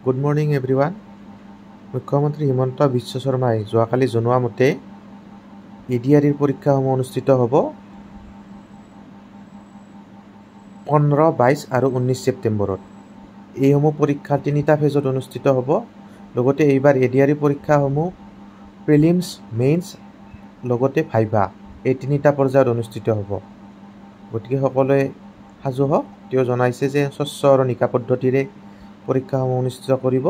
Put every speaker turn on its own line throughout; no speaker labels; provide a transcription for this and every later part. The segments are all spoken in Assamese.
Good morning everyone. মুখ্যমন্ত্ৰী হিমন্ত বিশ্ব শৰ্মাই যোৱাকালি জনোৱা মতে এডিআৰিৰ পৰীক্ষাসমূহ অনুষ্ঠিত হ'ব 15, 22 আৰু 19 ছেপ্টেম্বৰত। এইসমূহ পৰীক্ষা 3টা ফেজত অনুষ্ঠিত হ'ব। লগতে এইবাৰ এডিআৰি পৰীক্ষাসমূহ প্ৰিলিমছ, মেইনছ লগতে ভাইভা এই 3টা পৰ্যায়ত অনুষ্ঠিত হ'ব। গতিকে সকলোৱে সাজু হওক। তেওঁ জনাইছে যে স্বচ্ছ আৰু নিকা পদ্ধতিৰে পৰীক্ষাসমূহ অনুষ্ঠিত কৰিব।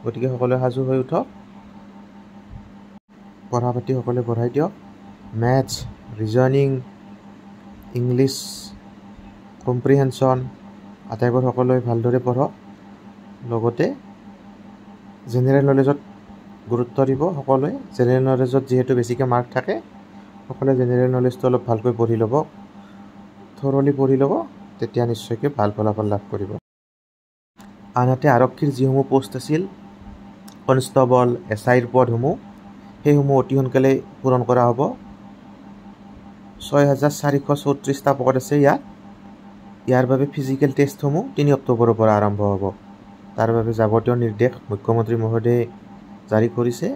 গতিকে সকলোৱে সাজু হৈ উঠক। পঢ়া পাতি সকলোৱে পঢ়াই দিয়ক। মেথছ, ৰিজনিং, ইংলিছ কম্প্ৰিহেনশ্যন আটাইবোৰ সকলোৱে ভালদৰে পঢ়ক। লগতে জেনেৰেল নলেজত গুৰুত্ব দিব সকলোৱে। জেনেৰেল নলেজত যিহেতু বেছিকৈ মাৰ্ক থাকে, সকলোৱে জেনেৰেল নলেজটো অলপ ভালকৈ পঢ়ি ল'ব, থৰলি পঢ়ি ল'ব, তেতিয়া নিশ্চয়কৈ ভাল ফলাফল লাভ কৰিব। আনহাতে আৰক্ষীৰ যিসমূহ পোষ্ট আছিল, কনষ্টেবল, SIৰ পদসমূহ, সেইসমূহ অতি সোনকালে পূৰণ কৰা হ'ব। 6,434টা পদ আছে ইয়াৰ বাবে ফিজিকেল টেষ্টসমূহ 3 অক্টোবৰৰ পৰা আৰম্ভ হ'ব। তাৰ বাবে যাৱতীয় নিৰ্দেশ মুখ্যমন্ত্ৰী মহোদয়ে জাৰি কৰিছে।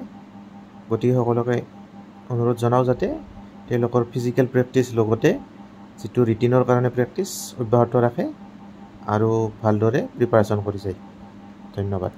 গতিকে সকলোকে অনুৰোধ জনাওঁ যাতে তেওঁলোকৰ ফিজিকেল প্ৰেক্টিছ লগতে যিটো ৰিটিনৰ কাৰণে প্ৰেক্টিছ অব্যাহত ৰাখে আৰু ভালদৰে প্ৰিপাৰেশ্যন কৰি যায়। ধন্যবাদ।